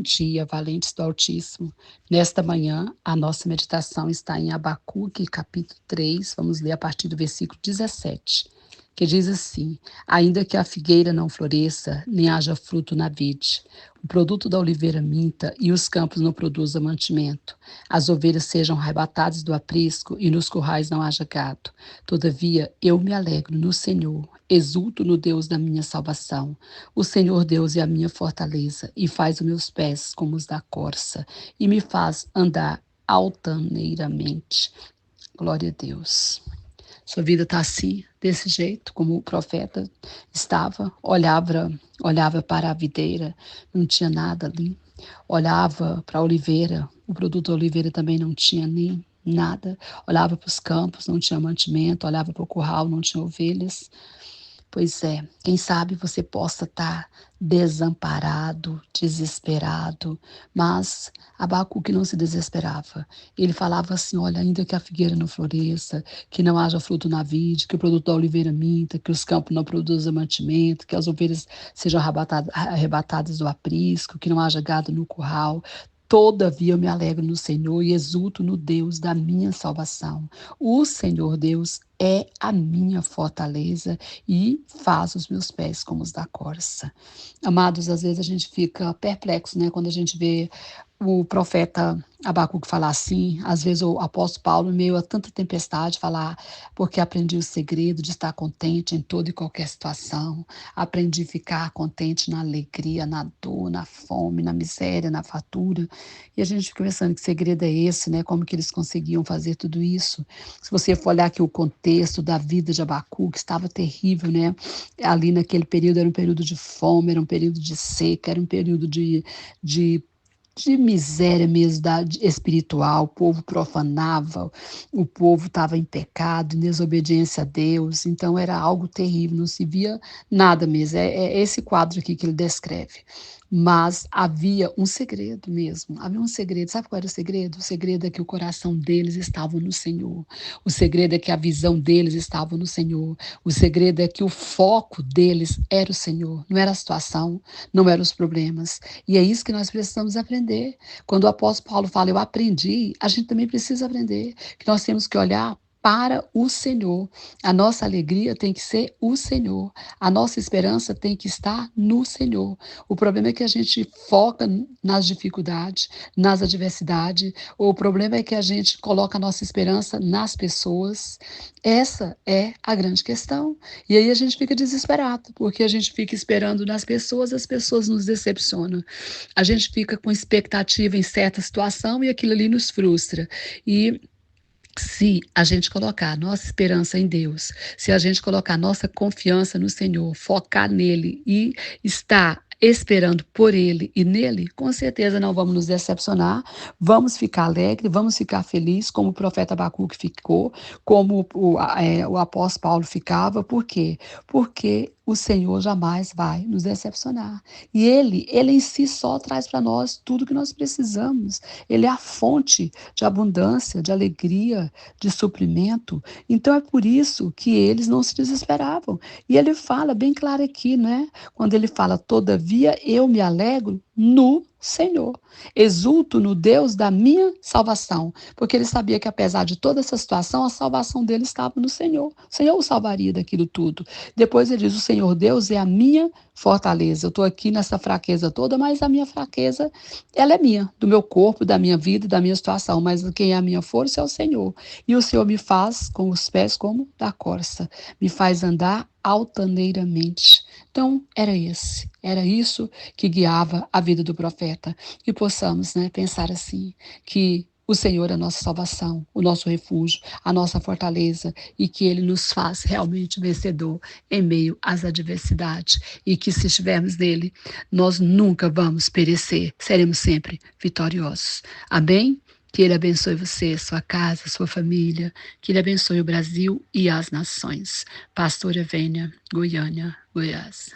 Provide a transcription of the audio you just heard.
dia, valentes do Altíssimo. Nesta manhã, a nossa meditação está em Abacuque, capítulo 3, vamos ler a partir do versículo 17, que diz assim: Ainda que a figueira não floresça, nem haja fruto na vide, o produto da oliveira minta e os campos não produzam mantimento, as ovelhas sejam arrebatadas do aprisco e nos currais não haja gado. Todavia, eu me alegro no Senhor, exulto no Deus da minha salvação. O Senhor Deus é a minha fortaleza e faz os meus pés como os da corça e me faz andar altaneiramente. Glória a Deus. Sua vida está assim, desse jeito, como o profeta estava, olhava para a videira, não tinha nada ali. Olhava para a oliveira, o produto da oliveira também não tinha nem nada. Olhava para os campos, não tinha mantimento. Olhava para o curral, não tinha ovelhas. Pois é, quem sabe você possa estar desamparado, desesperado, mas Abacuque não se desesperava. Ele falava assim: olha, ainda que a figueira não floresça, que não haja fruto na vide, que o produto da oliveira minta, que os campos não produzam mantimento, que as ovelhas sejam arrebatadas do aprisco, que não haja gado no curral. Todavia eu me alegro no Senhor e exulto no Deus da minha salvação. O Senhor Deus é a minha fortaleza e faz os meus pés como os da corça. Amados, às vezes a gente fica perplexo, né, quando a gente vê o profeta Abacuque falar assim, às vezes o apóstolo Paulo, em meio a tanta tempestade, falar: porque aprendi o segredo de estar contente em toda e qualquer situação, aprendi a ficar contente na alegria, na dor, na fome, na miséria, na fartura. E a gente fica pensando: que segredo é esse, né? Como que eles conseguiam fazer tudo isso? Se você for olhar aqui o contexto da vida de Abacuque, estava terrível, né? Ali naquele período era um período de fome, era um período de seca, era um período de de miséria mesmo espiritual. O povo profanava, o povo estava em pecado, em desobediência a Deus, então era algo terrível, não se via nada mesmo. É esse quadro aqui que ele descreve. Mas havia um segredo mesmo, havia um segredo. Sabe qual era o segredo? O segredo é que o coração deles estava no Senhor. O segredo é que a visão deles estava no Senhor. O segredo é que o foco deles era o Senhor, não era a situação, não eram os problemas. E é isso que nós precisamos aprender. Quando o apóstolo Paulo fala: eu aprendi, a gente também precisa aprender que nós temos que olhar para o Senhor. A nossa alegria tem que ser o Senhor. A nossa esperança tem que estar no Senhor. O problema é que a gente foca nas dificuldades, nas adversidades. O problema é que a gente coloca a nossa esperança nas pessoas. Essa é a grande questão. E aí a gente fica desesperado, porque a gente fica esperando nas pessoas, as pessoas nos decepcionam. A gente fica com expectativa em certa situação e aquilo ali nos frustra. E se a gente colocar nossa esperança em Deus, se a gente colocar nossa confiança no Senhor, focar nele e estar esperando por ele e nele, com certeza não vamos nos decepcionar, vamos ficar alegres, vamos ficar felizes, como o profeta Abacuque ficou, como o apóstolo Paulo ficava. Por quê? Porque o Senhor jamais vai nos decepcionar. E ele em si só traz para nós tudo que nós precisamos. Ele é a fonte de abundância, de alegria, de suprimento. Então é por isso que eles não se desesperavam. E ele fala bem claro aqui, né? Quando ele fala: todavia eu me alegro no Senhor, exulto no Deus da minha salvação, porque ele sabia que apesar de toda essa situação, a salvação dele estava no Senhor. O Senhor o salvaria daquilo tudo. Depois ele diz: o Senhor Deus é a minha fortaleza. Eu estou aqui nessa fraqueza toda, mas a minha fraqueza, ela é minha, do meu corpo, da minha vida, da minha situação, mas quem é a minha força é o Senhor. E o Senhor me faz com os pés como da corça, me faz andar altaneiramente. Então, era isso que guiava a vida do profeta. Que possamos, né, pensar assim, que o Senhor é a nossa salvação, o nosso refúgio, a nossa fortaleza, e que Ele nos faz realmente vencedor em meio às adversidades, e que se estivermos nele, nós nunca vamos perecer, seremos sempre vitoriosos. Amém? Que Ele abençoe você, sua casa, sua família, que Ele abençoe o Brasil e as nações. Pastora Vênia, Goiânia, Goiás.